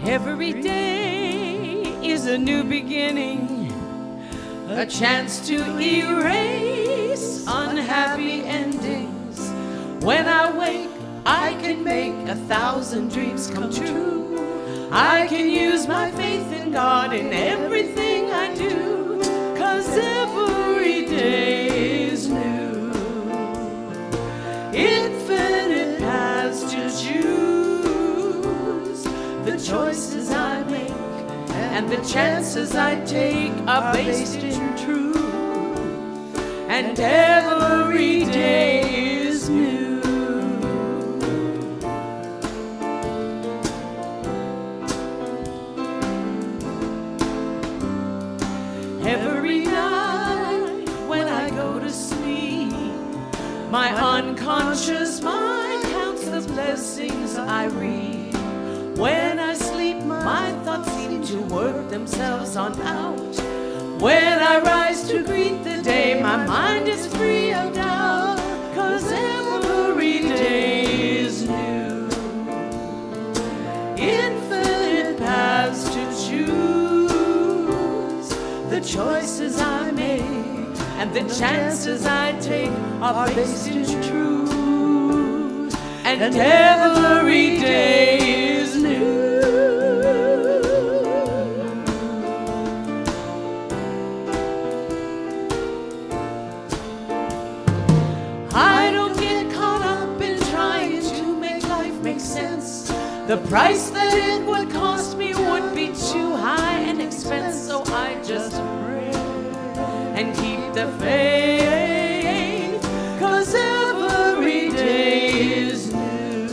Every day is a new beginning, a chance to erase unhappy endings. When I wake, I can make 1,000 dreams come true. I can use my faith in God in everything I do, 'cause every day is new. Infinite paths to choose. The choices I make and the chances I take are based in truth. And every day is new. Every night when I go to sleep, my unconscious mind counts the blessings I read. When I sleep, my thoughts seem to work themselves on out. When I rise to greet the day, my mind is free of doubt, 'cause every day is new. Infinite paths to choose. The choices I make and the chances I take are based in truth. And every day is new. I don't get caught up in trying to make life make sense. The price that it would cost me would be too high an expense, so I just pray and keep the faith, 'cause every day is new.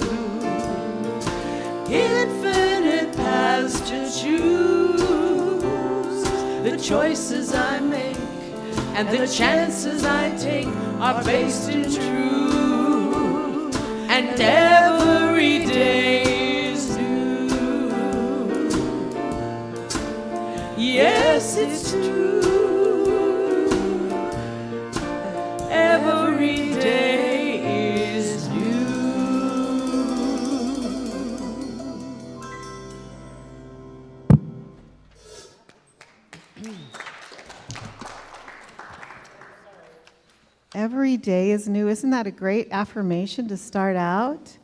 Infinite paths to choose. The choices I make and the chances I take are based in truth. And every day is new. Yes, it's true. Every day is new. Every day is new. Isn't that a great affirmation to start out?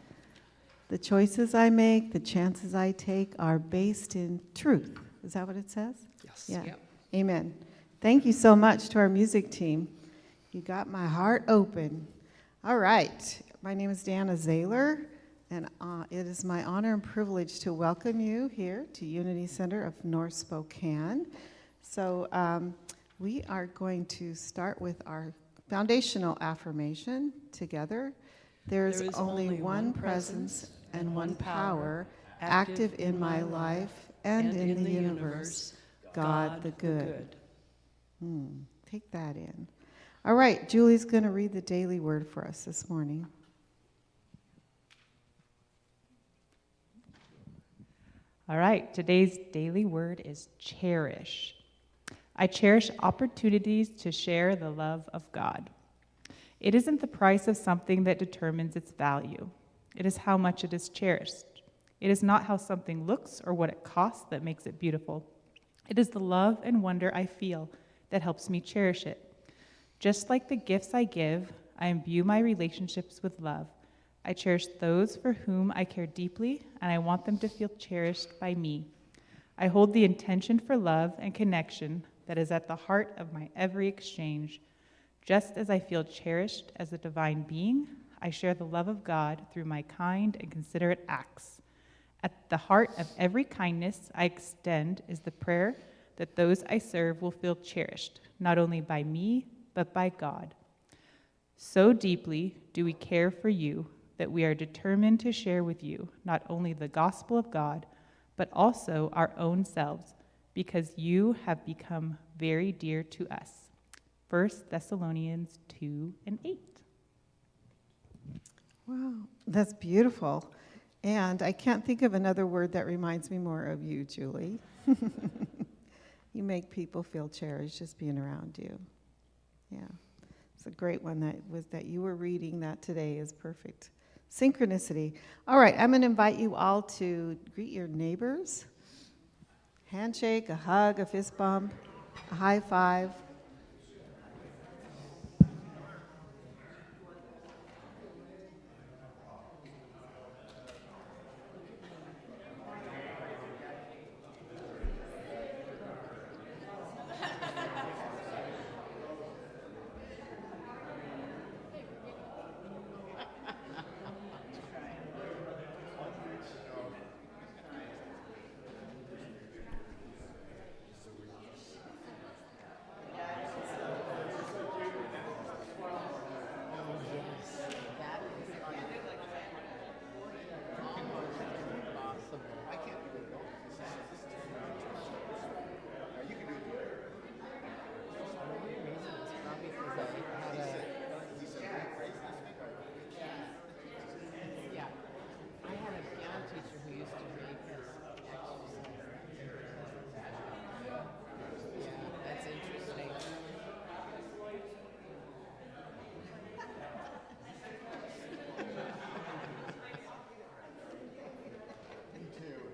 The choices I make, the chances I take are based in truth. Is that what it says? Yes. Yeah. Yep. Amen. Thank you so much to our music team. You got my heart open. All right. My name is Dana Zahler, and it is my honor and privilege to welcome you here to Unity Center of North Spokane. So we are going to start with our foundational affirmation together. There is only one presence and one power active in my life and in the universe, God the good. Take that in. All right, Julie's going to read the daily word for us this morning. All right, today's daily word is cherish. I cherish opportunities to share the love of God. It isn't the price of something that determines its value. It is how much it is cherished. It is not how something looks or what it costs that makes it beautiful. It is the love and wonder I feel that helps me cherish it. Just like the gifts I give, I imbue my relationships with love. I cherish those for whom I care deeply, and I want them to feel cherished by me. I hold the intention for love and connection that is at the heart of my every exchange. Just as I feel cherished as a divine being, I share the love of God through my kind and considerate acts. At the heart of every kindness I extend is the prayer that those I serve will feel cherished, not only by me, but by God. So deeply do we care for you that we are determined to share with you not only the gospel of God, but also our own selves, because you have become very dear to us. 1 Thessalonians 2:8. Wow, that's beautiful. And I can't think of another word that reminds me more of you, Julie. You make people feel cherished just being around you. Yeah, it's a great one that you were reading that today is perfect. Synchronicity. All right, I'm going to invite you all to greet your neighbors. Handshake, a hug, a fist bump, a high five.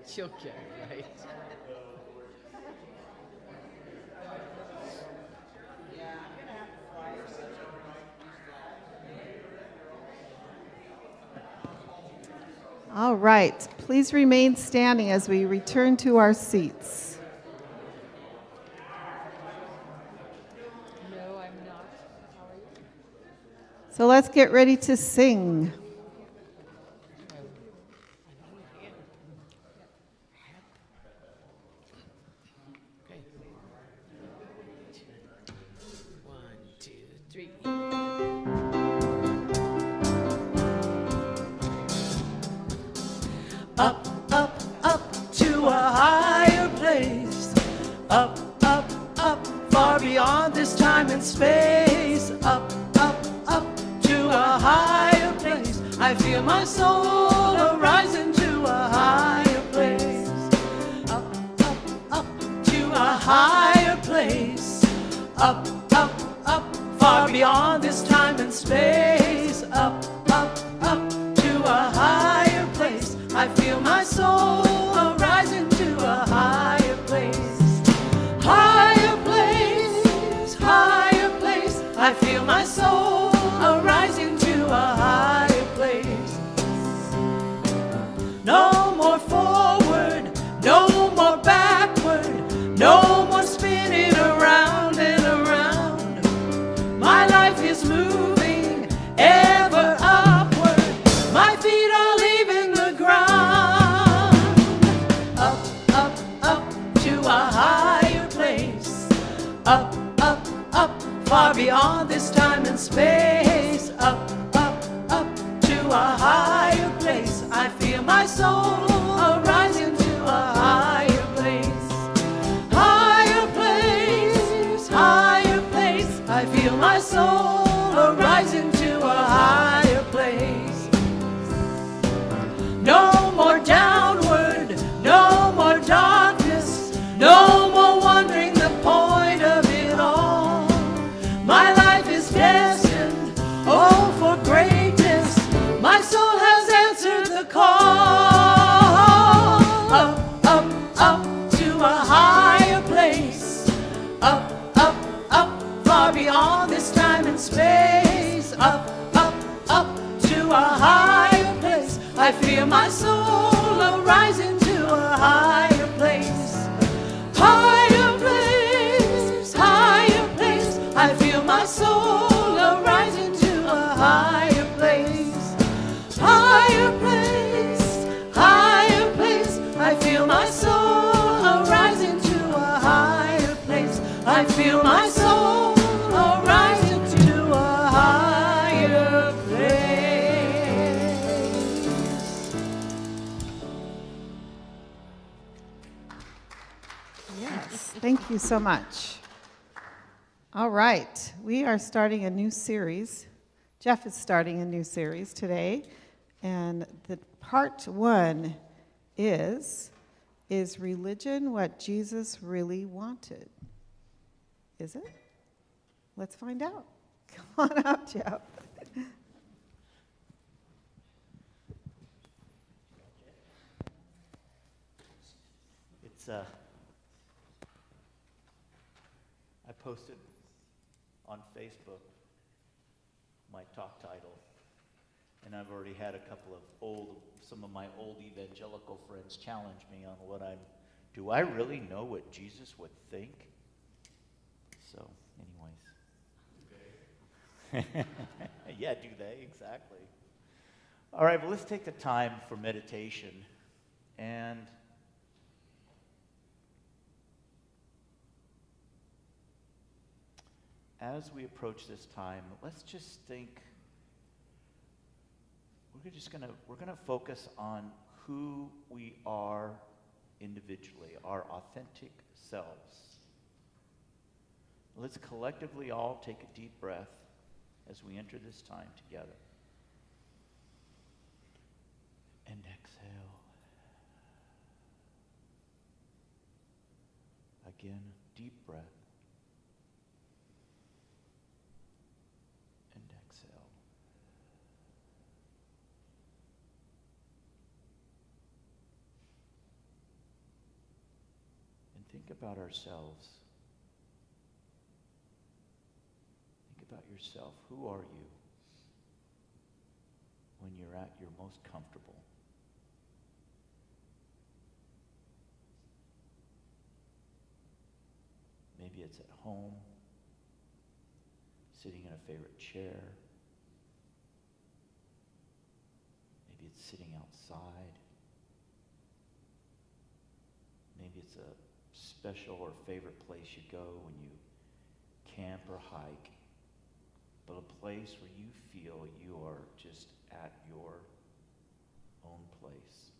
She'll get it right. All right, please remain standing as we return to our seats. No, I'm not. How are you? So let's get ready to sing. Okay. 1, 2, 3. Up, up, up to a higher place. Up, up, up, far beyond this time and space. Up, up, up to a higher place. I feel my soul arising to a higher place. Up, up, up to a higher place. Up, up, up, far beyond this time and space. Up, up, up to a higher place. I feel my soul arising to a higher place. Higher place, higher place. I feel my soul arising to a higher place. No more forward, no more backward, no more spinning around and around. My life is moving ever upward. My feet are leaving the ground. Up, up, up to a higher place. Up, up, up, far beyond this time and space. Up, up, up to a higher place. I feel my soul arising to a higher place. Higher place, higher place. I feel my soul arising to a higher place. No more downward, no more darkness, no more wondering the point of it all. My life is destined, oh, for greatness. My soul has answered the call. Up, up, up to a higher place. Up, up, up, far beyond this time and space. Up, up, up to a higher place. I feel my soul arising to a higher place. Higher place, higher place. I feel my soul arising to a higher place. Higher place, higher place. I feel my soul arising to a higher place. I feel my soul arising to a higher place. Yes, thank you so much. All right, we are starting a new series. Jeff is starting a new series today, and the part 1 is religion what Jesus really wanted? Is it? Let's find out. Come on up, Jeff. It's posted on Facebook my talk title, and I've already had some of my old evangelical friends challenge me on do I really know what Jesus would think? So, anyways. Yeah, do they? Exactly. All right, well, let's take the time for meditation. And as we approach this time, let's just think, we're gonna focus on who we are individually, our authentic selves. Let's collectively all take a deep breath as we enter this time together. And exhale. Again, deep breath. And exhale. And think about ourselves. Think about yourself. Who are you when you're at your most comfortable? Maybe it's at home, sitting in a favorite chair. Maybe it's sitting outside. Maybe it's a special or favorite place you go when you camp or hike, but a place where you feel you are just at your own place.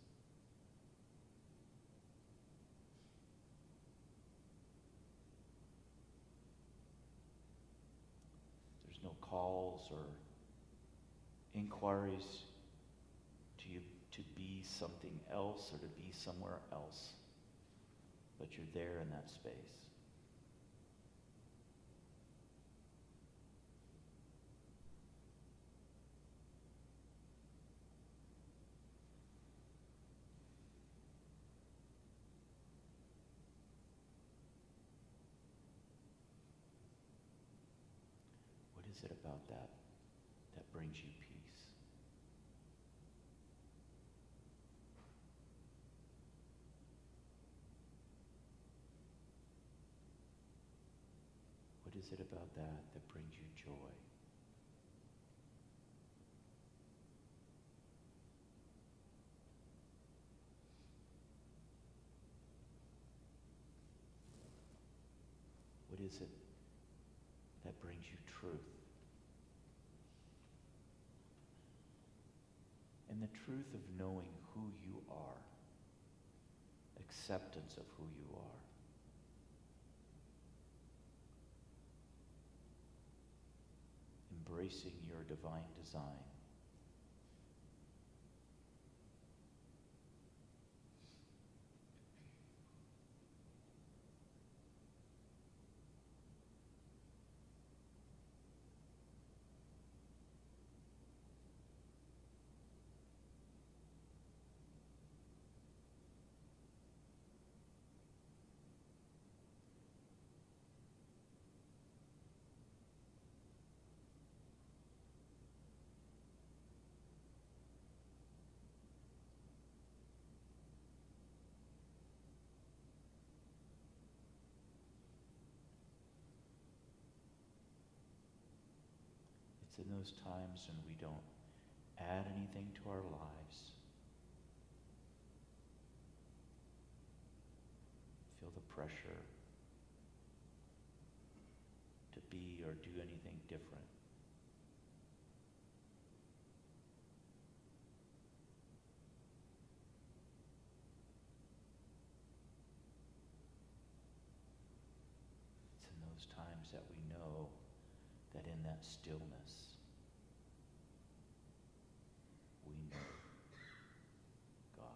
There's no calls or inquiries to you to be something else or to be somewhere else, but you're there in that space. What is it about that brings you peace? What is it about that brings you joy? What is it that brings you truth? And the truth of knowing who you are, acceptance of who you are. Embracing your divine design. It's in those times when we don't add anything to our lives, feel the pressure to be or do anything different. It's in those times that we know that in that stillness, we know God.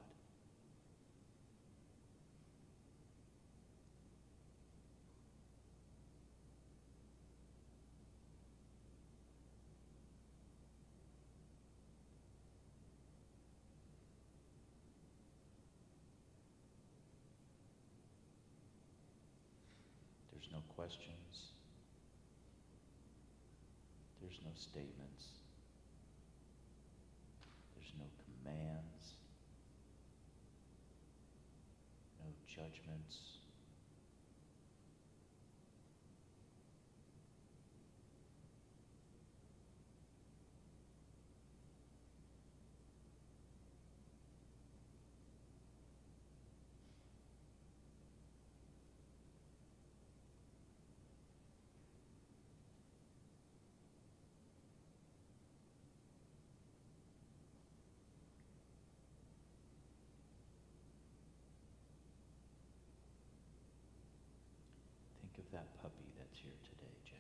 There's no questions. There's no statements. There's no commands. No judgments. Think of that puppy that's here today, Jazz.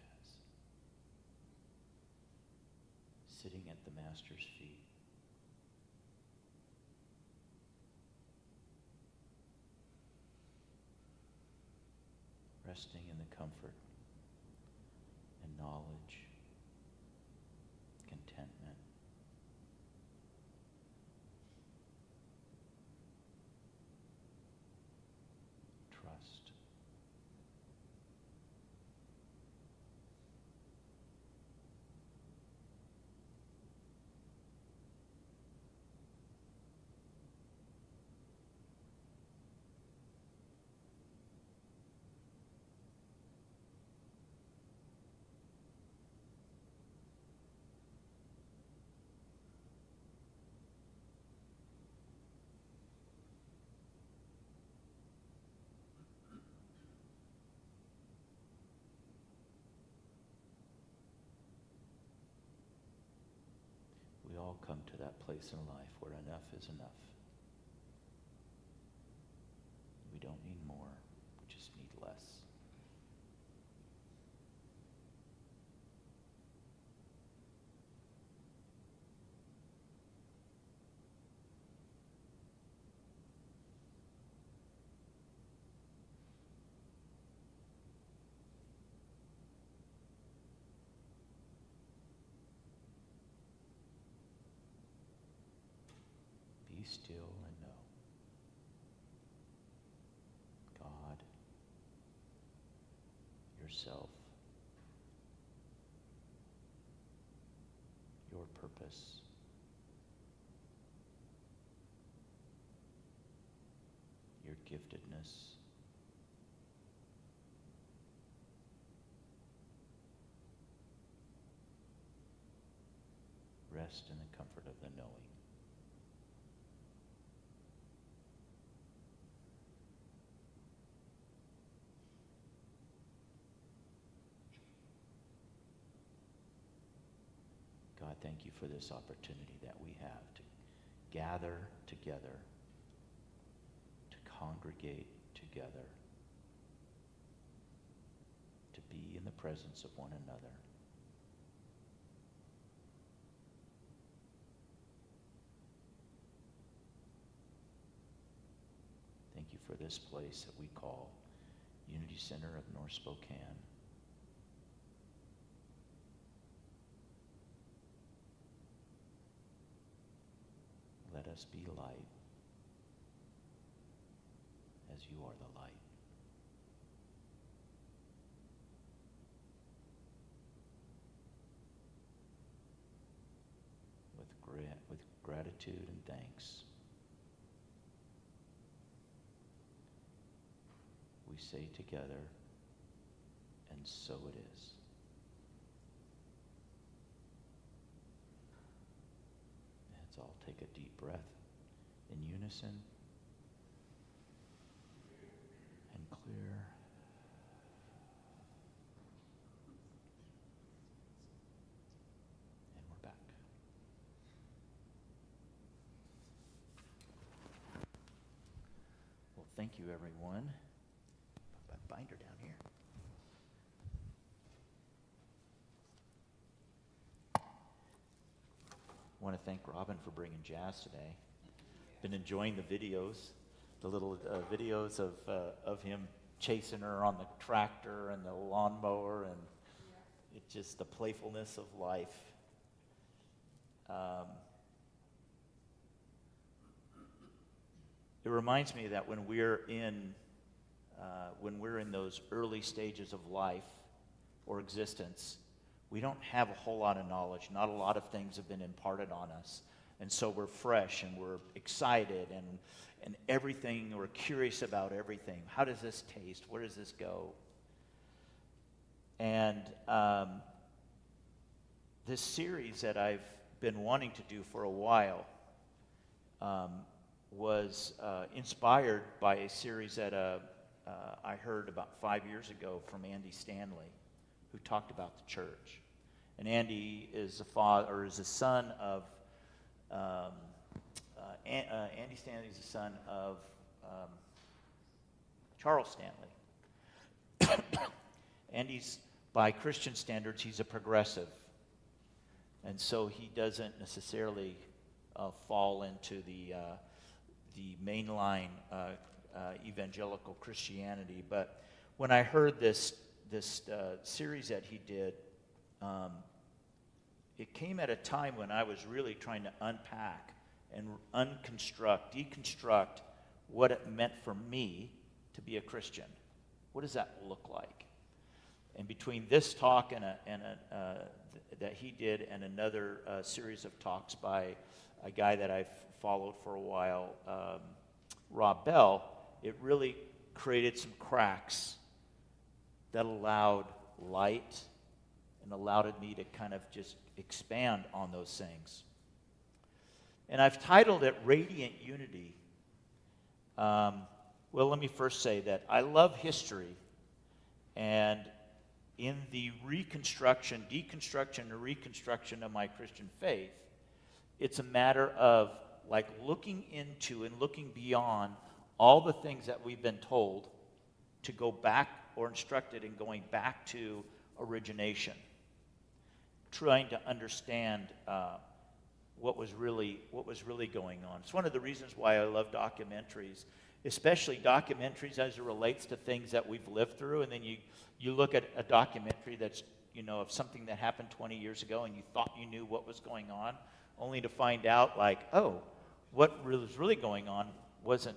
Sitting at the Master's feet. Resting in the comfort and knowledge, contentment, trust. We all come to that place in life where enough is enough. We don't need more, we just need less. Be still and know God, yourself, your purpose, your giftedness, rest in the comfort of the knowing. God, thank you for this opportunity that we have to gather together, to congregate together, to be in the presence of one another. Thank you for this place that we call Unity Center of North Spokane. Let us be light as you are the light. With gratitude and thanks, we say together, and so it is. Let's all take a deep breath in unison and clear. And we're back. Well, thank you, everyone. Put my binder down here. I want to thank Robin for bringing Jazz today. Been enjoying the videos, the little videos of him chasing her on the tractor and the lawnmower, and it's just the playfulness of life. It reminds me that when we're in those early stages of life or existence, we don't have a whole lot of knowledge. Not a lot of things have been imparted on us. And so we're fresh and we're excited and everything, we're curious about everything. How does this taste? Where does this go? And this series that I've been wanting to do for a while was inspired by a series that I heard about 5 years ago from Andy Stanley, who talked about the church. And Andy is the son of Andy Stanley is the son of Charles Stanley. Andy's, by Christian standards, he's a progressive. And so he doesn't necessarily fall into the mainline evangelical Christianity. But when I heard this series that he did, it came at a time when I was really trying to unpack and deconstruct what it meant for me to be a Christian. What does that look like? And between this talk that he did and another series of talks by a guy that I've followed for a while, Rob Bell, it really created some cracks that allowed light and allowed me to kind of just expand on those things. And I've titled it Radiant Unity. Well, let me first say that I love history, and in the deconstruction and reconstruction of my Christian faith, it's a matter of like looking into and looking beyond all the things that we've been told to go back, or instructed in going back to origination, trying to understand what was really going on. It's one of the reasons why I love documentaries, especially documentaries as it relates to things that we've lived through. And then you look at a documentary that's, of something that happened 20 years ago, and you thought you knew what was going on, only to find out like, oh, what was really going on wasn't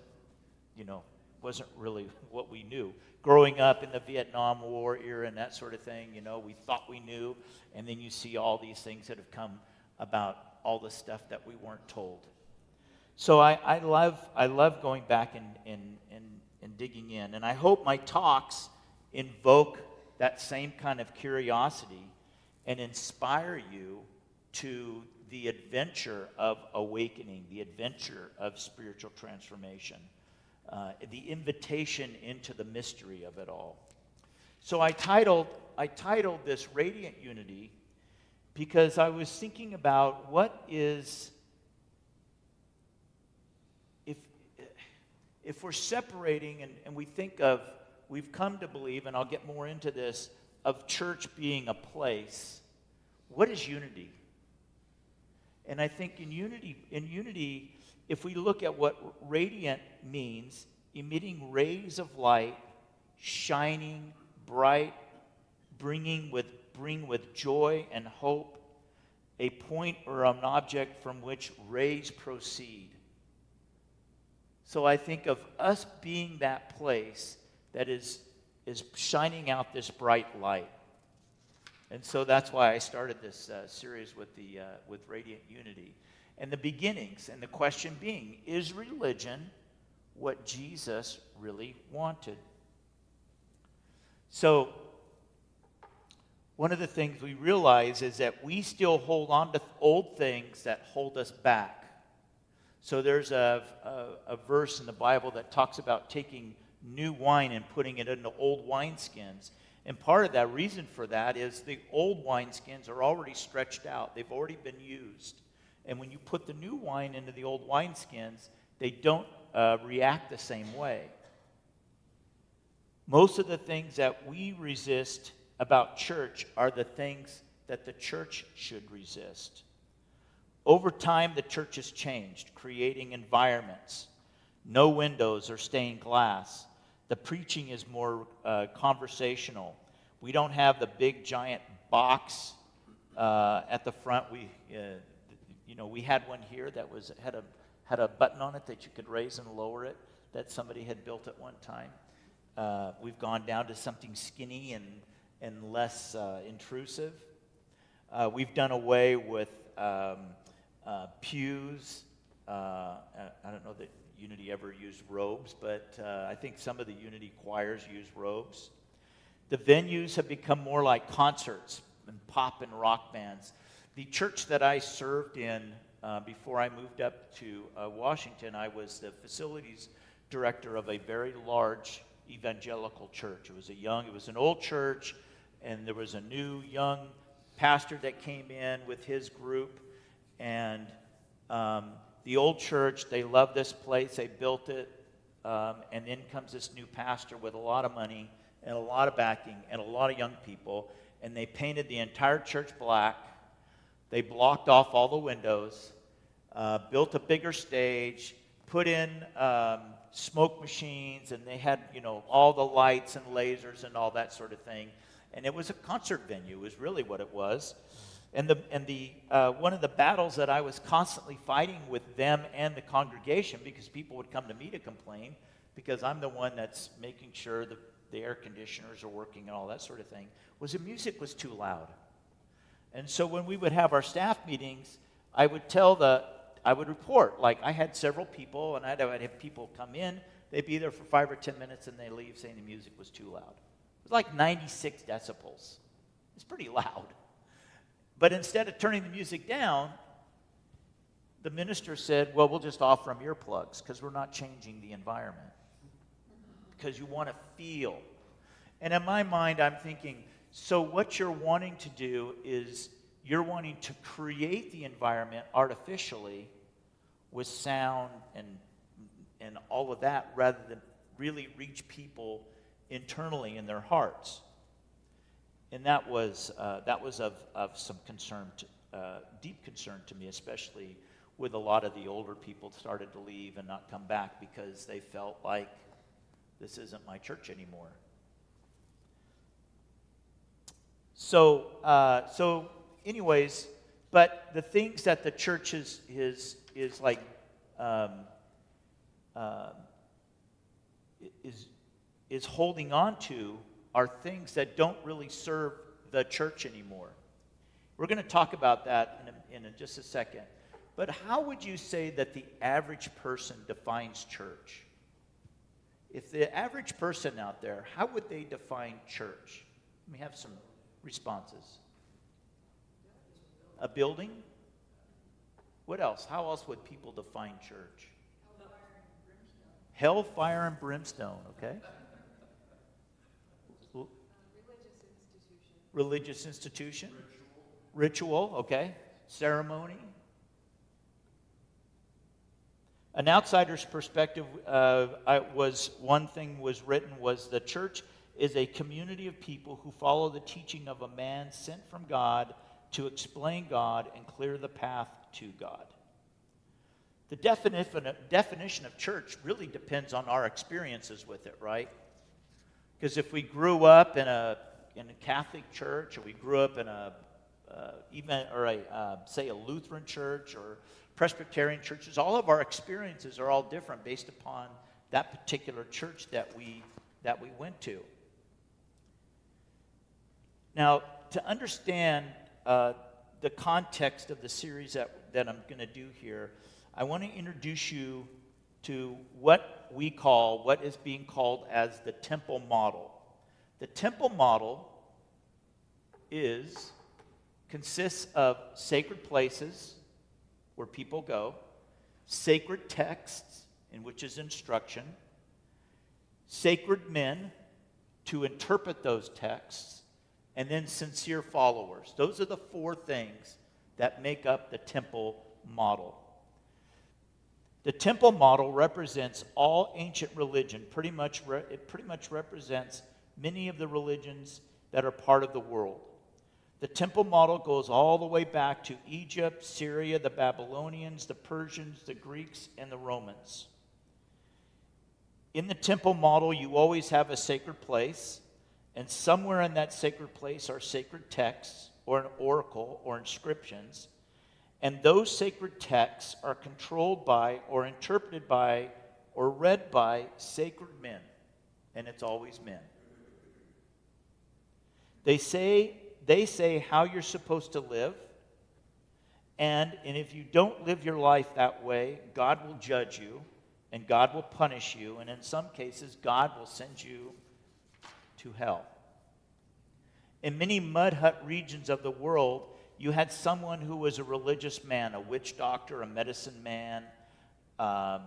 really what we knew. Growing up in the Vietnam War era and that sort of thing, we thought we knew, and then you see all these things that have come about, all the stuff that we weren't told. So I love going back and digging in, and I hope my talks invoke that same kind of curiosity and inspire you to the adventure of awakening, the adventure of spiritual transformation, the invitation into the mystery of it all. So I titled this Radiant Unity because I was thinking about what is, if we're separating and we think of, we've come to believe, and I'll get more into this, of church being a place, what is unity? And I think in unity, if we look at what radiant means, emitting rays of light, shining bright, bring with joy and hope, a point or an object from which rays proceed. So I think of us being that place that is shining out this bright light. And so that's why I started this series with Radiant Unity. And the beginnings, and the question being, is religion what Jesus really wanted? So one of the things we realize is that we still hold on to old things that hold us back. So there's a verse in the Bible that talks about taking new wine and putting it into old wineskins. And part of that reason for that is the old wineskins are already stretched out. They've already been used. And when you put the new wine into the old wineskins, they don't react the same way. Most of the things that we resist about church are the things that the church should resist. Over time, the church has changed, creating environments. No windows or stained glass. The preaching is more conversational. We don't have the big giant box at the front. We had one here that had a button on it that you could raise and lower it, that somebody had built at one time. We've gone down to something skinny and less intrusive. We've done away with pews. I don't know that Unity ever used robes, but I think some of the Unity choirs use robes. The venues have become more like concerts and pop and rock bands. The church that I served in before I moved up to Washington, I was the facilities director of a very large evangelical church. It was an old church, and there was a new young pastor that came in with his group, and the old church, they loved this place, they built it, and then comes this new pastor with a lot of money and a lot of backing and a lot of young people, and they painted the entire church black. They blocked off all the windows, built a bigger stage, put in smoke machines, and they had, all the lights and lasers and all that sort of thing. And it was a concert venue, is really what it was. And one of the battles that I was constantly fighting with them and the congregation, because people would come to me to complain, because I'm the one that's making sure that the air conditioners are working and all that sort of thing, was the music was too loud. And so when we would have our staff meetings, I would report, like I had several people, and I'd have people come in, they'd be there for 5 or 10 minutes, and they leave saying the music was too loud. It was like 96 decibels. It's pretty loud. But instead of turning the music down, the minister said, well, we'll just offer them earplugs because we're not changing the environment. Because you want to feel. And in my mind, I'm thinking, so what you're wanting to do is you're wanting to create the environment artificially with sound and all of that, rather than really reach people internally in their hearts. And that was of some concern, deep concern to me, especially with a lot of the older people started to leave and not come back because they felt like this isn't my church anymore. So anyways, but the things that the church is holding on to are things that don't really serve the church anymore. We're going to talk about that in just a second. But how would you say that the average person defines church? If the average person out there, how would they define church? Let me have some responses. A building? What else? How else would people define church? Hellfire and brimstone, okay? Religious institution. Ritual, okay. Ceremony. An outsider's perspective one thing was written was the church is a community of people who follow the teaching of a man sent from God to explain God and clear the path to God. The definition of church really depends on our experiences with it, right? Because if we grew up in a Catholic church, or we grew up in say a Lutheran church or Presbyterian churches, all of our experiences are all different based upon that particular church that we went to. Now, to understand the context of the series that I'm going to do here, I want to introduce you to what is being called as the temple model. The temple model consists of sacred places where people go, sacred texts, in which is instruction, sacred men to interpret those texts, and then sincere followers. Those are the four things that make up the temple model. The temple model represents all ancient religion. It pretty much represents many of the religions that are part of the world. The temple model goes all the way back to Egypt, Syria, the Babylonians, the Persians, the Greeks, and the Romans. In the temple model, you always have a sacred place, and somewhere in that sacred place are sacred texts, or an oracle, or inscriptions. And those sacred texts are controlled by, or interpreted by, or read by sacred men. And it's always men. They say they say how you're supposed to live. And if you don't live your life that way, God will judge you and God will punish you. And in some cases, God will send you to hell. In many mud hut regions of the world, you had someone who was a religious man, a witch doctor, a medicine man, a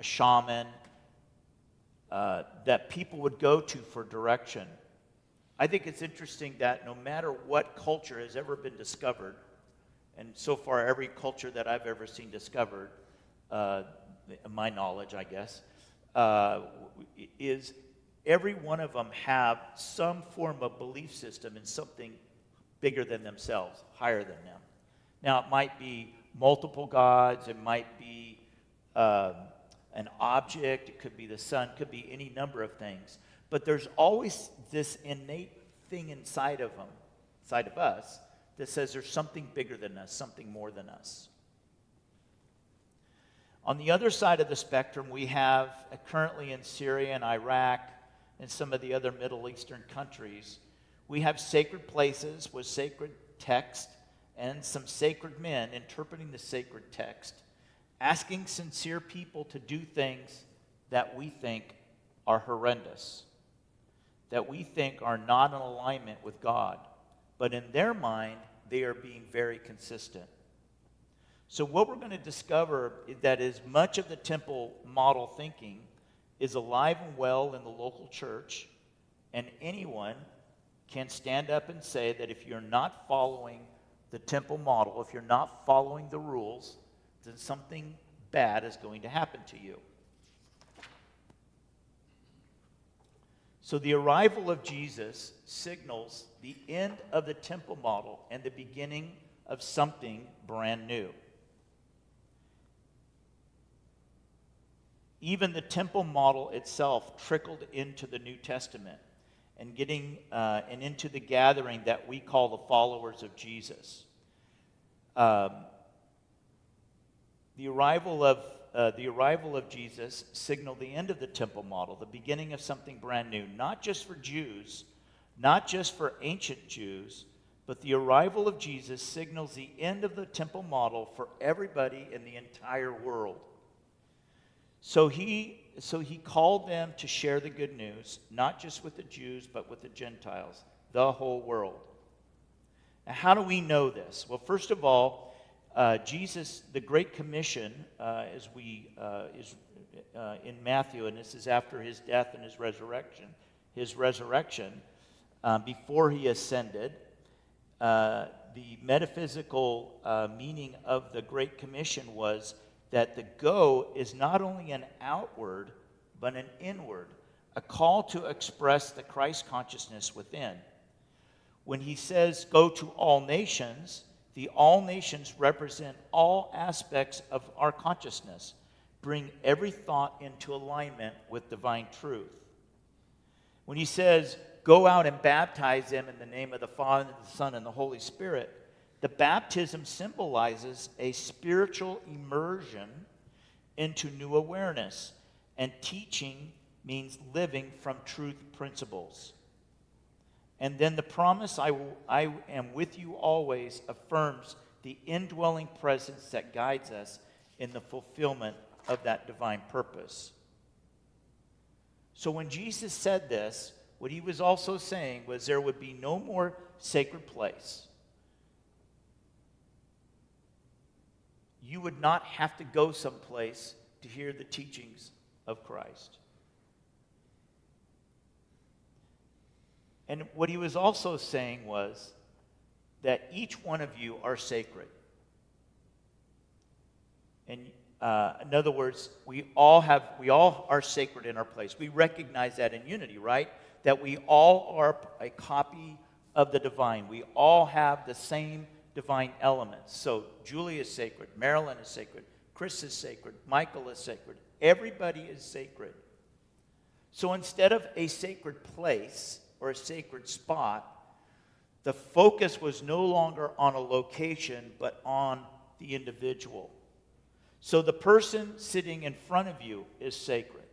shaman, that people would go to for direction. I think it's interesting that no matter what culture has ever been discovered, and so far every culture that I've ever seen discovered, my knowledge, I guess, is every one of them have some form of belief system in something bigger than themselves, higher than them. Now, it might be multiple gods, it might be an object, it could be the sun, it could be any number of things. But there's always this innate thing inside of them, inside of us, that says there's something bigger than us, something more than us. On the other side of the spectrum, we have currently in Syria and Iraq and some of the other Middle Eastern countries, we have sacred places with sacred text and some sacred men interpreting the sacred text, asking sincere people to do things that we think are horrendous, that we think are not in alignment with God, but in their mind, they are being very consistent. So what we're going to discover is that as much of the temple model thinking is alive and well in the local church, and anyone can stand up and say that if you're not following the temple model, if you're not following the rules, then something bad is going to happen to you. So the arrival of Jesus signals the end of the temple model and the beginning of something brand new. Even the temple model itself trickled into the New Testament and into the gathering that we call the followers of Jesus. The arrival of Jesus signaled the end of the temple model, the beginning of something brand new, not just for Jews, not just for ancient Jews, but the arrival of Jesus signals the end of the temple model for everybody in the entire world. So he called them to share the good news, not just with the Jews, but with the Gentiles, the whole world. Now, how do we know this? Well, first of all, Jesus, the Great Commission, is in Matthew, and this is after his death and his resurrection, before he ascended. The metaphysical meaning of the Great Commission was that the go is not only an outward, but an inward, a call to express the Christ consciousness within. When he says, go to all nations, the all nations represent all aspects of our consciousness, bring every thought into alignment with divine truth. When he says, go out and baptize them in the name of the Father, the Son, and the Holy Spirit, the baptism symbolizes a spiritual immersion into new awareness, and teaching means living from truth principles. And then the promise, I am with you always, affirms the indwelling presence that guides us in the fulfillment of that divine purpose. So when Jesus said this, what he was also saying was there would be no more sacred place. You would not have to go someplace to hear the teachings of Christ. And what he was also saying was that each one of you are sacred. And in other words, we all are sacred in our place. We recognize that in unity, right? That we all are a copy of the divine. We all have the same divine elements. So Julie is sacred, Marilyn is sacred, Chris is sacred, Michael is sacred. Everybody is sacred. So instead of a sacred place or a sacred spot, the focus was no longer on a location, but on the individual. So the person sitting in front of you is sacred.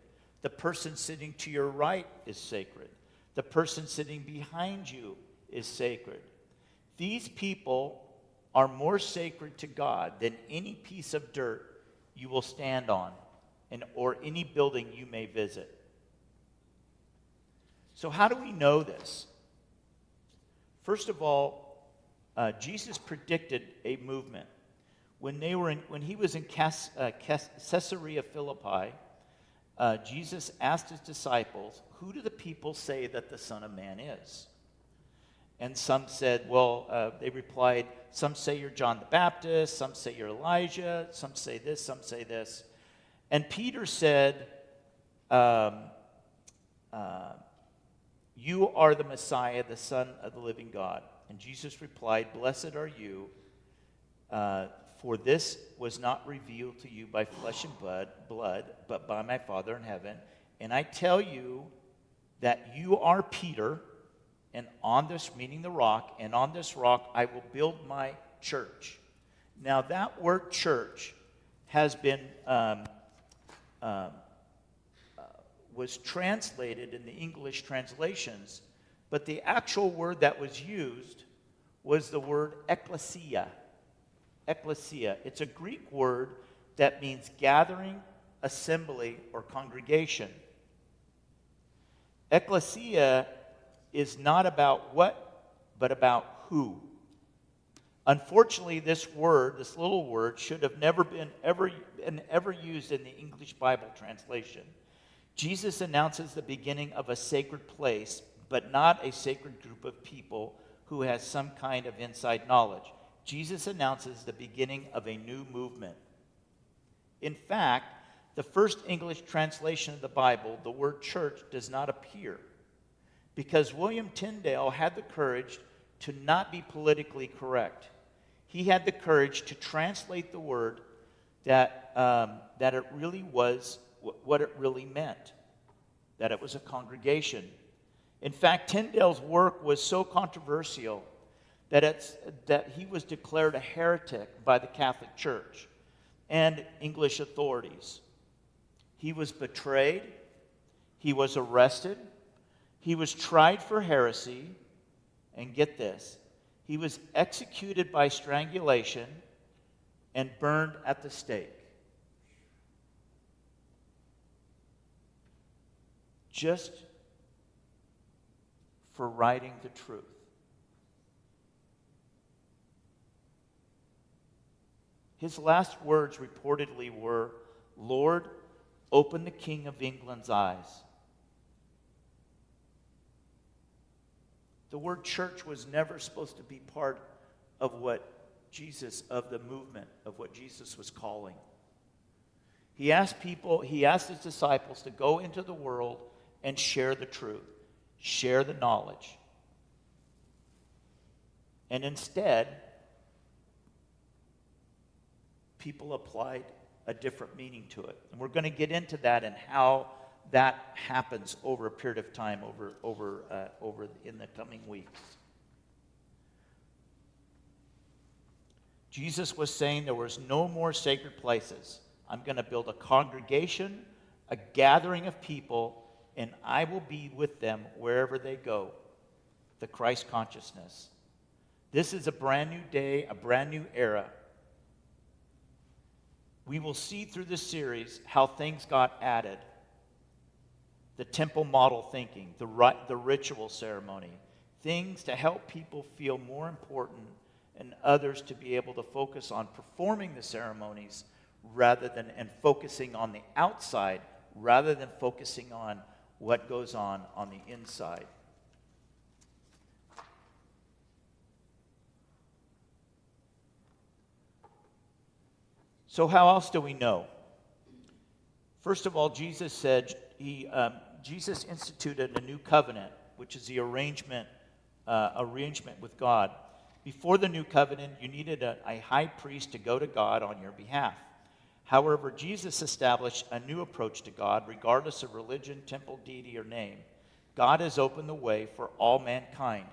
The person sitting to your right is sacred. The person sitting behind you is sacred. These people are more sacred to God than any piece of dirt you will stand on or any building you may visit. So how do we know this? First of all, Jesus predicted a movement. When he was in Caesarea Philippi, Jesus asked his disciples, "Who do the people say that the Son of Man is?" And some said, they replied, "Some say you're John the Baptist, some say you're Elijah, some say this, some say this." And Peter said, "You are the Messiah, the Son of the living God." And Jesus replied, "Blessed are you, for this was not revealed to you by flesh and blood, but by my Father in heaven. And I tell you that you are Peter, and on this," meaning the rock, "and on this rock I will build my church." Now that word church has been, was translated in the English translations, but the actual word that was used was the word ecclesia. Ecclesia. It's a Greek word that means gathering, assembly, or congregation. Ecclesia is not about what, but about who. Unfortunately, this little word, should have never been ever used in the English Bible translation. Jesus announces the beginning of a sacred place, but not a sacred group of people who has some kind of inside knowledge. Jesus announces the beginning of a new movement. In fact, the first English translation of the Bible, the word church does not appear, because William Tyndale had the courage to not be politically correct. He had the courage to translate the word that it really was what it really meant, that it was a congregation. In fact, Tyndale's work was so controversial that he was declared a heretic by the Catholic Church and English authorities. He was betrayed, he was arrested, he was tried for heresy, and get this, he was executed by strangulation and burned at the stake. Just for writing the truth. His last words reportedly were, "Lord, open the King of England's eyes." The word church was never supposed to be part of the movement, of what Jesus was calling. He asked his disciples to go into the world and share the truth, share the knowledge. And instead, people applied a different meaning to it. And we're going to get into that and how that happens over a period of time, over in the coming weeks. Jesus was saying there was no more sacred places. I'm going to build a congregation, a gathering of people, and I will be with them wherever they go. The Christ consciousness. This is a brand new day, a brand new era. We will see through this series how things got added. The temple model thinking, the ritual ceremony, things to help people feel more important and others to be able to focus on performing the ceremonies and focusing on the outside rather than focusing on what goes on the inside. So how else do we know? First of all, Jesus said Jesus instituted a new covenant, which is the arrangement with God. Before the new covenant, you needed a high priest to go to God on your behalf. However, Jesus established a new approach to God, regardless of religion, temple, deity, or name. God has opened the way for all mankind.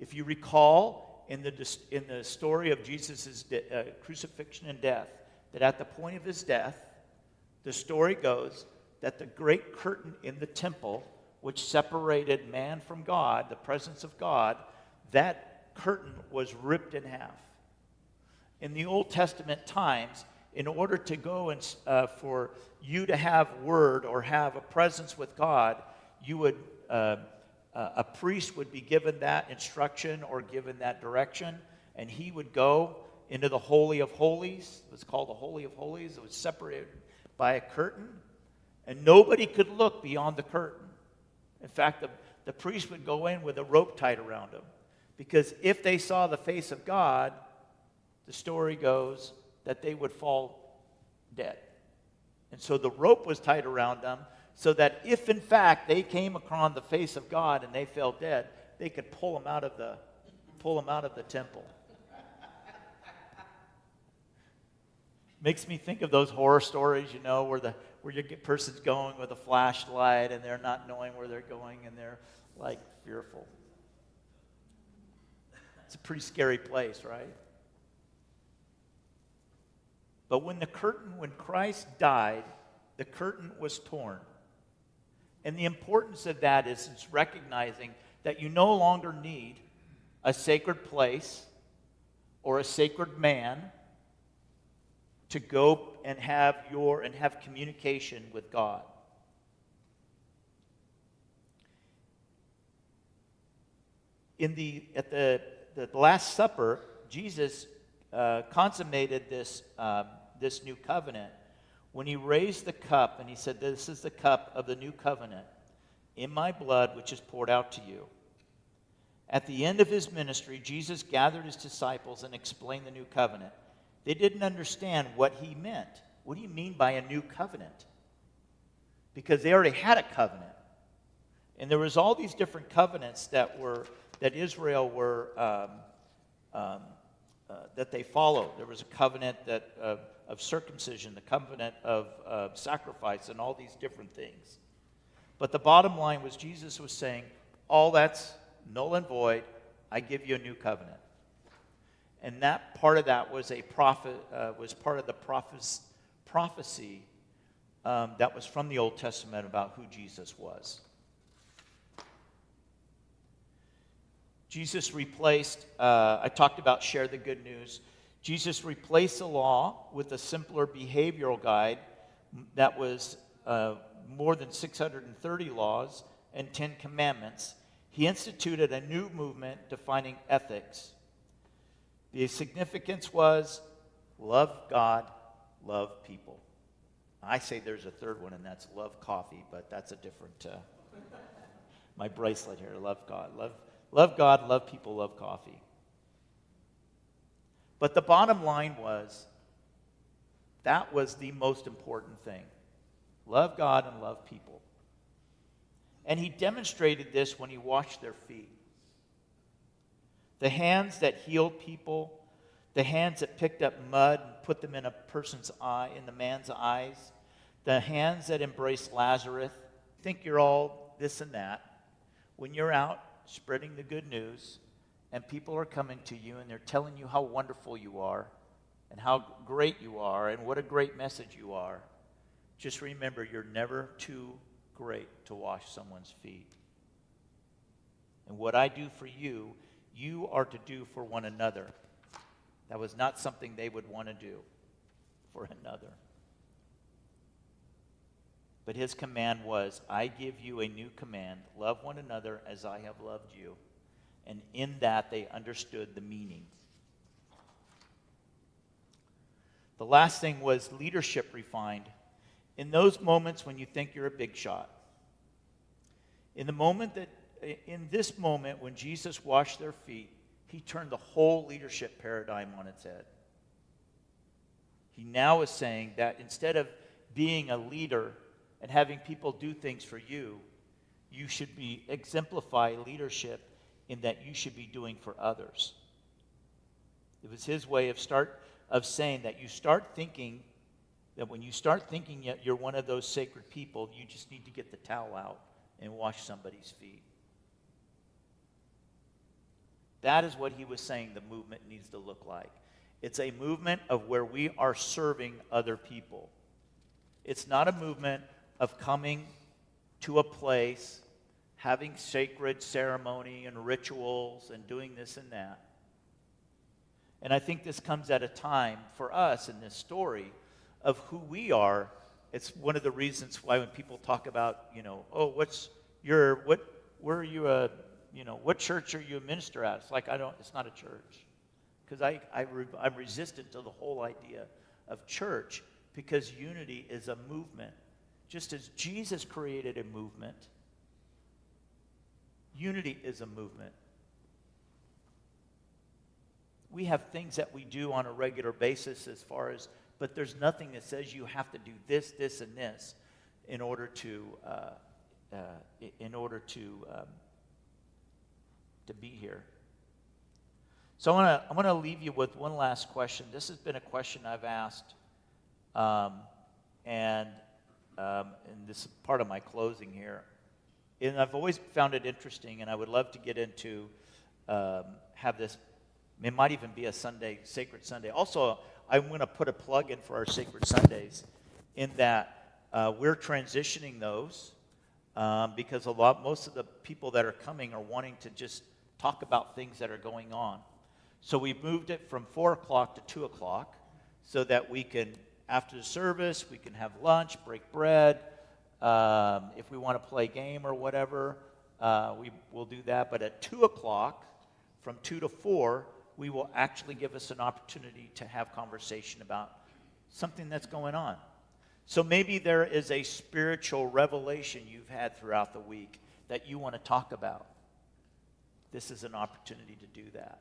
If you recall in the story of Jesus' crucifixion and death, that at the point of his death, the story goes that the great curtain in the temple, which separated man from God, the presence of God, that curtain was ripped in half. In the Old Testament times, in order to go and for you to have word or have a presence with God, you would a priest would be given that instruction or given that direction, and he would go into the Holy of Holies. It was called the Holy of Holies. It was separated by a curtain, and nobody could look beyond the curtain. In fact, the priest would go in with a rope tied around him, because if they saw the face of God, the story goes that they would fall dead. And so the rope was tied around them so that if in fact they came upon the face of God and they fell dead, they could pull them out of the temple. Makes me think of those horror stories, you know, where you get person's going with a flashlight and they're not knowing where they're going and they're like fearful. It's a pretty scary place, right? But when Christ died, the curtain was torn. And the importance of that is it's recognizing that you no longer need a sacred place or a sacred man to go and have communication with God. At the Last Supper, Jesus consummated this new covenant when he raised the cup and he said, "This is the cup of the new covenant in my blood, which is poured out to you." At the end of his ministry, Jesus gathered his disciples and explained the new covenant. They didn't understand what he meant. What do you mean by a new covenant? Because they already had a covenant. And there was all these different covenants that Israel were that they followed. There was a covenant of circumcision, the covenant of sacrifice, and all these different things. But the bottom line was Jesus was saying, all that's null and void. I give you a new covenant. And that part of that was was part of the prophecy that was from the Old Testament about who Jesus was. Jesus replaced, I talked about share the good news. Jesus replaced the law with a simpler behavioral guide that was more than 630 laws and 10 commandments. He instituted a new movement defining ethics. The significance was love God, love people. I say there's a third one, and that's love coffee, but that's a different, my bracelet here, love God. Love God, love people, love coffee. But the bottom line was, that was the most important thing. Love God and love people. And he demonstrated this when he washed their feet. The hands that healed people, the hands that picked up mud and put them in a person's eye, in the man's eyes, the hands that embraced Lazarus. Think you're all this and that. When you're out spreading the good news and people are coming to you and they're telling you how wonderful you are and how great you are and what a great message you are, just remember you're never too great to wash someone's feet. And what I do for you, you are to do for one another. That was not something they would want to do for another. But his command was, I give you a new command. Love one another as I have loved you. And in that, they understood the meaning. The last thing was leadership refined. In those moments when you think you're a big shot. In this moment when Jesus washed their feet, he turned the whole leadership paradigm on its head. He now is saying that instead of being a leader and having people do things for you, you should exemplify leadership in that you should be doing for others. It was his way of saying that you start thinking that when you start thinking that you're one of those sacred people, you just need to get the towel out and wash somebody's feet. That is what he was saying the movement needs to look like. It's a movement of where we are serving other people. It's not a movement of coming to a place, having sacred ceremony and rituals and doing this and that. And I think this comes at a time for us in this story of who we are. It's one of the reasons why when people talk about, oh, what are you what church are you a minister at? It's like, it's not a church. Because I'm resistant to the whole idea of church, because unity is a movement. Just as Jesus created a movement, unity is a movement. We have things that we do on a regular basis but there's nothing that says you have to do this, this, and this in order to be here. So I want to leave you with one last question. This has been a question I've asked, and this is part of my closing here. And I've always found it interesting, and I would love to get into have this. It might even be a Sunday, Sacred Sunday. Also, I'm going to put a plug in for our Sacred Sundays, in that we're transitioning those because most of the people that are coming are wanting to just talk about things that are going on. So we've moved it from 4 o'clock to 2 o'clock so that we can, after the service, we can have lunch, break bread. If we want to play a game or whatever, we will do that. But at 2 o'clock, from 2 to 4, we will actually give us an opportunity to have conversation about something that's going on. So maybe there is a spiritual revelation you've had throughout the week that you want to talk about. This is an opportunity to do that.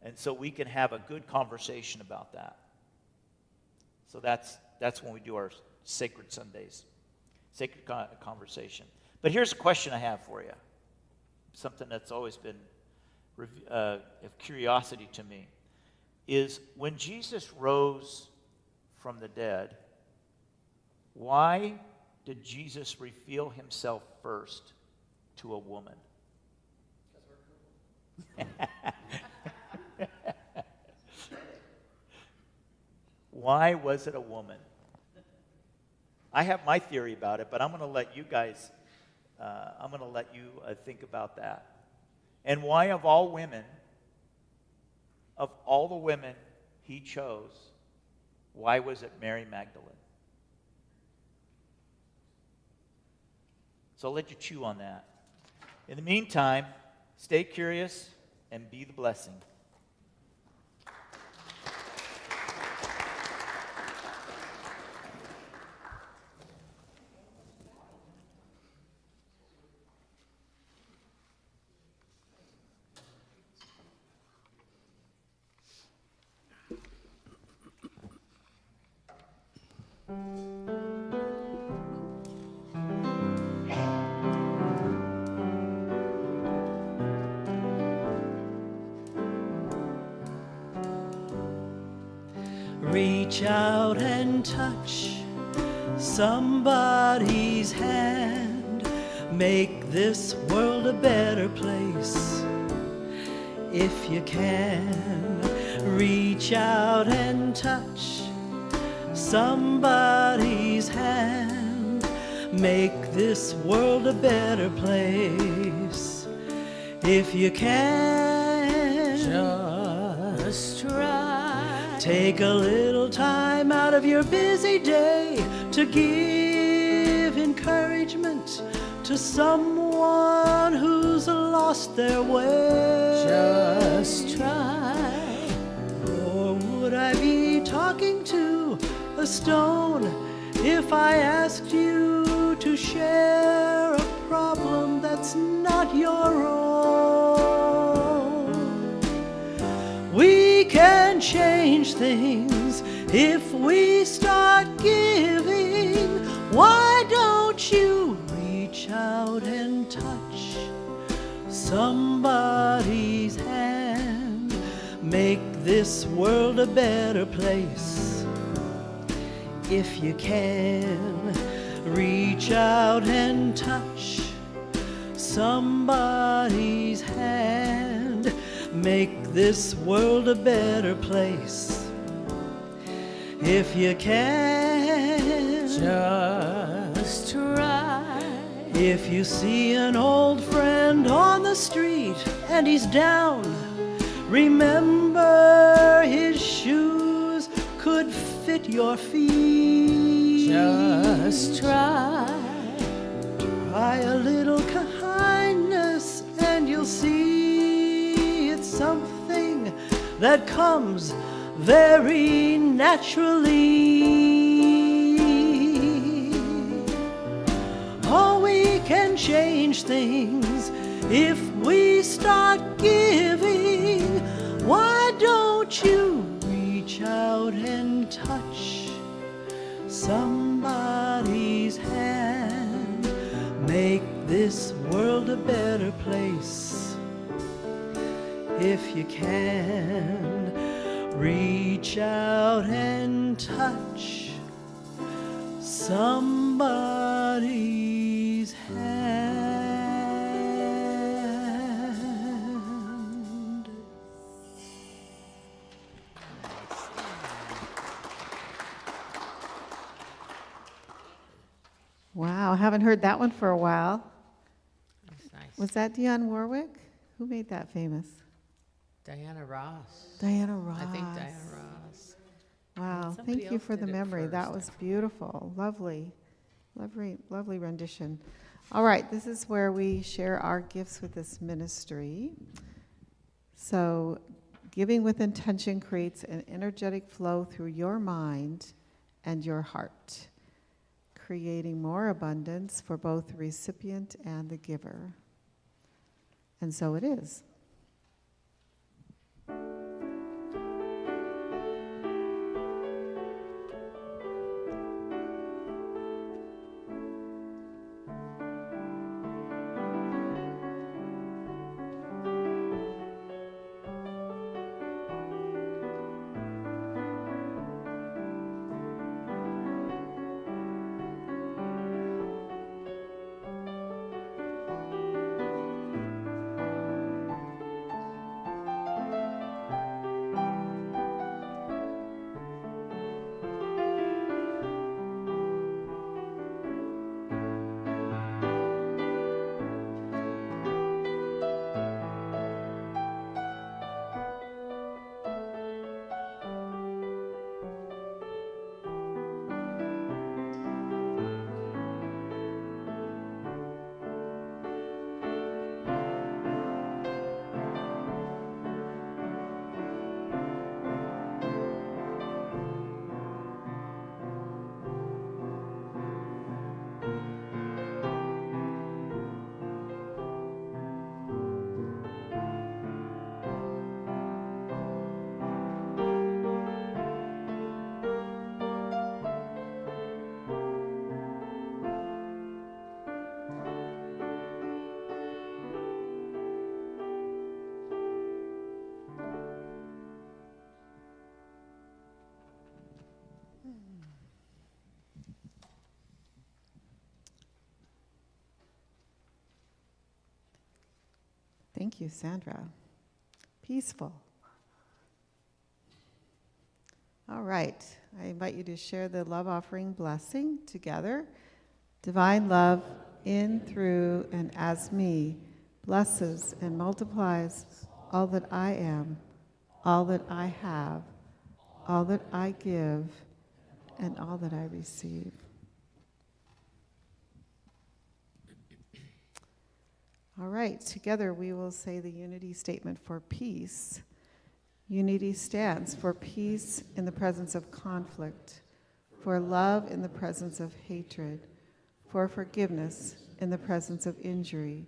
And so we can have a good conversation about that. So that's when we do our Sacred Sundays, sacred conversation. But here's a question I have for you, something that's always been of curiosity to me, is when Jesus rose from the dead, why did Jesus reveal himself first to a woman? Why was it a woman? I have my theory about it, but I'm going to let you guys, think about that. And why of all women, of all the women he chose, why was it Mary Magdalene? So I'll let you chew on that. In the meantime, stay curious and be the blessing. Reach out and touch somebody's hand. Make this world a better place. If you can, reach out and touch somebody's hand. Make this world a better place. If you can, just try. Take a little time out of your busy day to give encouragement to someone who's lost their way. Just try. Or would I be talking to a stone if I asked you to share a problem that's not your own? We can change things if we start giving. Why don't you reach out and touch somebody's hand? Make this world a better place. If you can, reach out and touch somebody's hand. Make this world a better place. If you can, just try. If you see an old friend on the street and he's down, Remember, his shoes could fit your feet. Just try. Try a little kindness and you'll see it's something that comes very naturally. Oh, we can change things if we start giving. Why don't you reach out and touch somebody's hand? Make this world a better place if you can. Reach out and touch somebody's hand. Wow, haven't heard that one for a while. That's nice. Was that Dionne Warwick? Who made that famous? Diana Ross. Diana Ross. I think Diana Ross. Wow, Somebody thank you else for the did it memory. That first, was beautiful, lovely, lovely, lovely rendition. All right, this is where we share our gifts with this ministry. So, giving with intention creates an energetic flow through your mind and your heart, creating more abundance for both the recipient and the giver. And so it is. Thank you, Sandra. Peaceful. All right, I invite you to share the love offering blessing together. Divine love in, through, and as me blesses and multiplies all that I am, all that I have, all that I give, and all that I receive. All right, together we will say the unity statement for peace. Unity stands for peace in the presence of conflict, for love in the presence of hatred, for forgiveness in the presence of injury.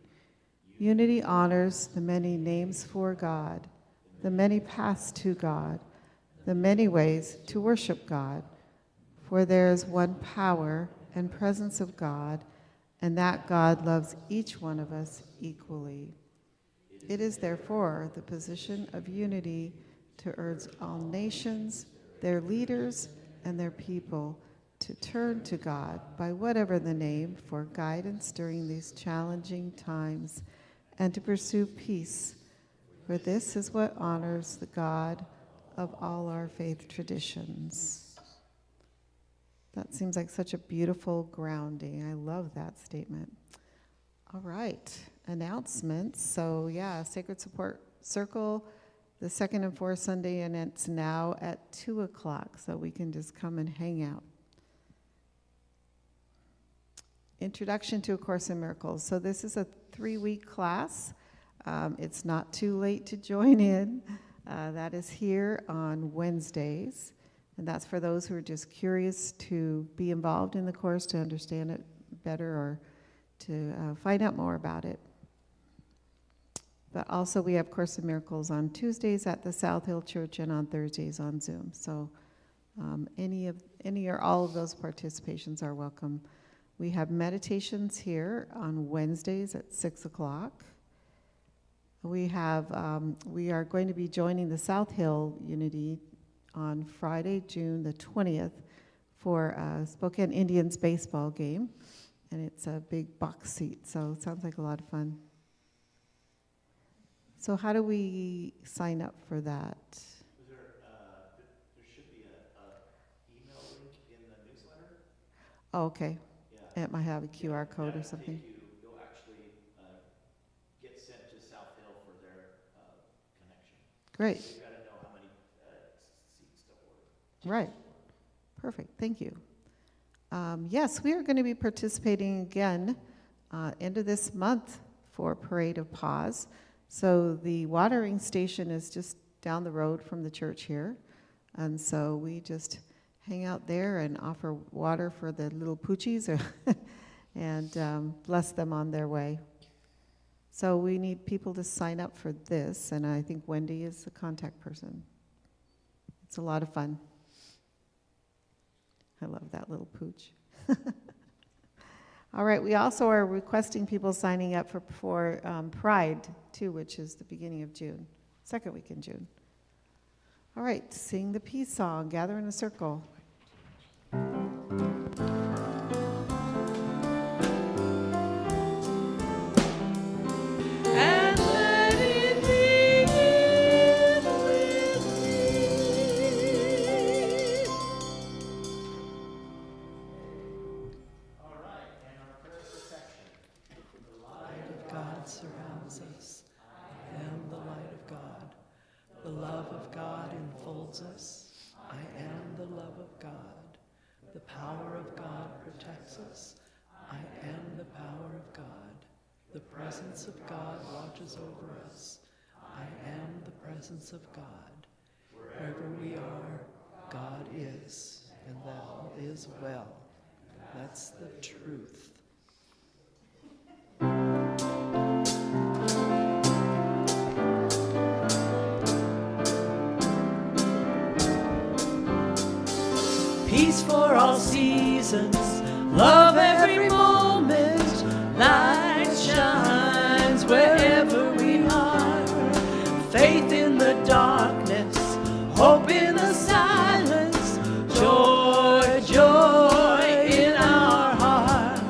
Unity honors the many names for God, the many paths to God, the many ways to worship God, for there is one power and presence of God, and that God loves each one of us equally. It is therefore the position of unity to urge all nations, their leaders, and their people to turn to God by whatever the name for guidance during these challenging times and to pursue peace, for this is what honors the God of all our faith traditions. That seems like such a beautiful grounding. I love that statement. All right, announcements. So yeah, Sacred Support Circle the second and fourth Sunday, and it's now at 2 o'clock, so we can just come and hang out. Introduction to A Course in Miracles. So this is a 3-week class. It's not too late to join in. That is here on Wednesdays, and that's for those who are just curious to be involved in the course, to understand it better, or to find out more about it. But also we have Course in Miracles on Tuesdays at the South Hill Church and on Thursdays on Zoom. So any or all of those participations are welcome. We have meditations here on Wednesdays at 6 o'clock. We are going to be joining the South Hill Unity on Friday, June the 20th, for a Spokane Indians baseball game. And it's a big box seat, so it sounds like a lot of fun. So how do we sign up for that? There should be an email link in the newsletter. Oh, okay. Yeah. It might have a QR code or something. You'll actually get sent to South Hill for their connection. Great. You've got to know how many seats to order. Right. Perfect. Thank you. Yes, we are going to be participating again end of this month for Parade of Paws. So the watering station is just down the road from the church here. And so we just hang out there and offer water for the little poochies and bless them on their way. So we need people to sign up for this, and I think Wendy is the contact person. It's a lot of fun. I love that little pooch. All right, we also are requesting people signing up for Pride, too, which is the beginning of June, second week in June. All right, sing the peace song, gather in a circle. And let it begin with me. All right, and our prayer protection. God surrounds us. I am the light of God. The love of God enfolds us. I am the love of God. The power of God protects us. I am the power of God. The presence of God watches over us. I am the presence of God. Wherever we are, God is, and thou is well. That's the truth. Peace for all seasons, love every moment, light shines wherever we are. Faith in the darkness, hope in the silence, joy, joy in our hearts.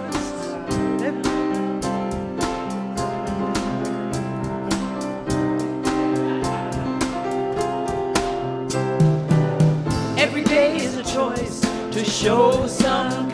Every day is a choice to show some